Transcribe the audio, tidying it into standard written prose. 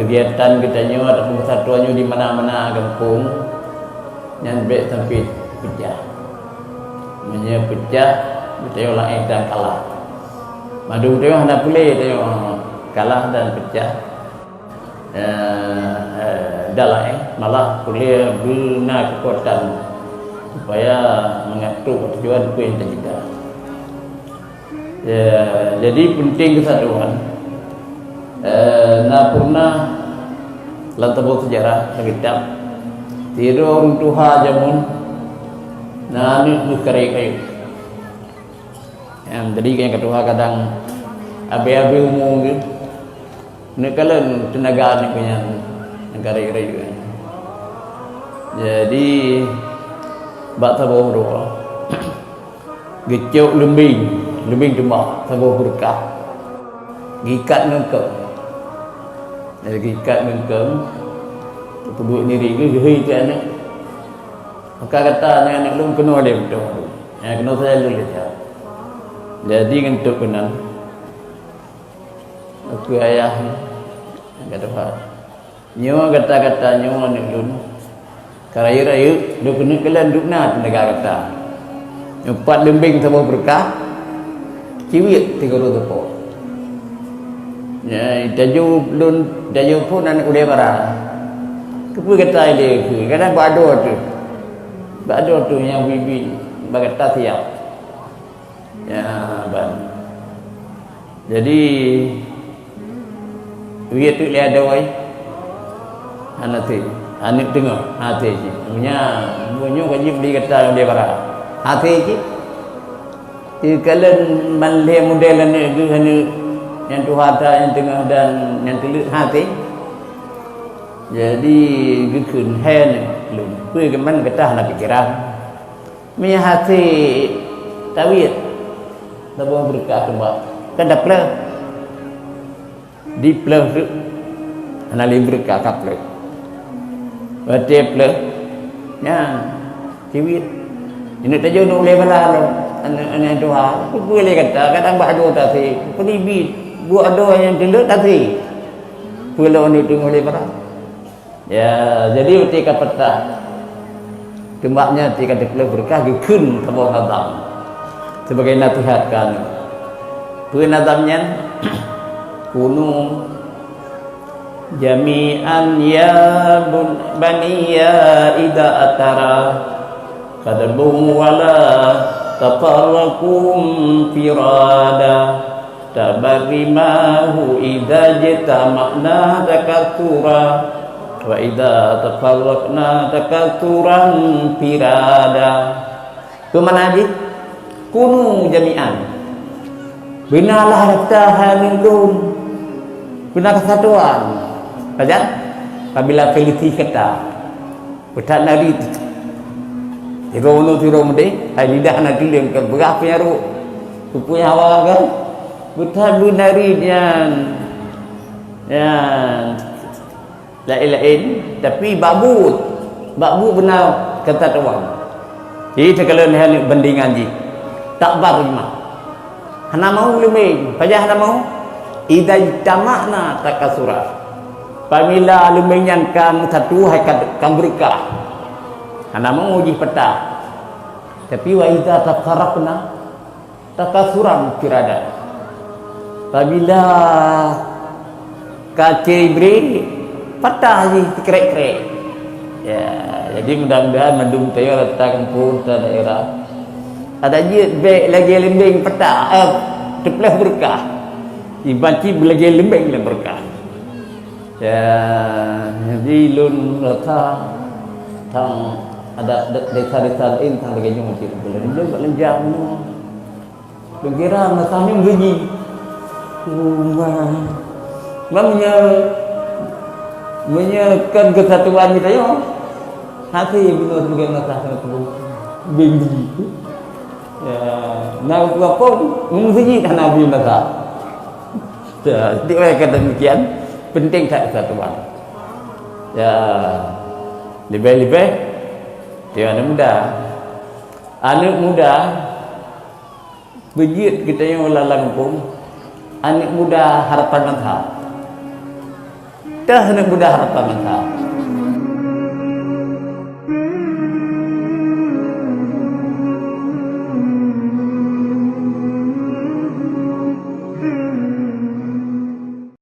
kegiatan kita nyo ataupun persatuannya di mana-mana kampung yang baik sampai pecah. Pecah betul lain dan kalah. Madu tengok hendak boleh tengok kalah dan pecah. Malah boleh guna kekuatan supaya mengatur tujuan apa yang tercipta. Jadi penting kesatuan. Pernah lantaran sejarah kitab tirung tuha jamun nani nukarai kayu. Jadi yang kedua kadang abe-abe umum gitu. Ni kalian tenaga ni punya negara juga. Jadi bak tabung doa. Gecok lembing cuma tabung berkah. Gikat ngengkeng. Jadi gikat ngengkeng. Penduduk ni gih tu anak. Maka kata anak lu kena dia betul. Kena saya lu dia. Jadi ngentuk benar. Aku ayah kata Pak. Nyo kata-kata nyo ni lun. Karaya lu kena kelan dukna negara kata. Empat lembing sama berkah. Ciwit 300 tepuk. Ya, daju pun anak udah marah. Kepu kata dia ke. Kadang bado tu yang bibi bagata siap. Ya, ban. Jadi dia tu lihat ada wai. Anak tengok hati je. Punya kaji beli kata dia marah. Hati je. Kalian malih model ni yang tu hata yang tengah dan yang telut hati. Jadi gekun hen lun. Pi keman kata nak pikiran. Punya hati tawid. Tabung berkah kembak. Kan dah pleh. Di pleh tu analim berkah kapleh. Berarti pleh. Ya. Ciwit. Ini tajuk nak boleh bala anak doa. Boleh kata kadang buat doa tadi. Penibit buat doa yang telut tadi. Pulau ni tu boleh bala. Ya, jadi ketika petang kembaknya ketika pleh berkah gekun tabung azam. Sebagai nasihat kan. Penazamnya kunu jami'an ya baniya ida atara kadabum wala tafarrakum firada tabarimahu ida jitama'na takatura wa ida tafarrakna takaturan firada. Kemana lagi? Kunu jami'an. Benarlah kata minum. Benar kesatuan. Baca? Apabila keliti kata. Betat nari. Tirono mudi. Hai lidah nak dilim ke berapa yang ru. Punya awak kan. Betat benari yang lain-lain. Tapi babu benar kata tuan. Jadi kalau ni bandingan ji. Tak barima. Hana mau lumeng, pajah hana mau. Idza jama'na takasura. Apabila lumengan kamu satu hai kan berkah. Hana mau uji peta. Tapi wa idza tafarraqna takasuran kirada. Apabila kace beri patah ji krek-krek. Ya, jadi mudah-mudahan mendung tayo letak kampung daerah. Ada je baik lagi lembing peta tepleh berkah. Dibanci lagi lembing berkah. Ya, jadi lun rata tang ada desa-desa lain tang lagi jumpa boleh juga lenjang nu. Berkira masami gaji. Menyekan kesatuan kita yo. Hati bila sebagai masalah tu begitu. Ya, nak apa mungkin tak nak beli masa. Jadi mereka demikian penting tak kesatuan. Ya, lebih-lebih dia anak muda bejit kita yang lalang pun anak muda harapan masa. Kita hendak mudah harapan kita.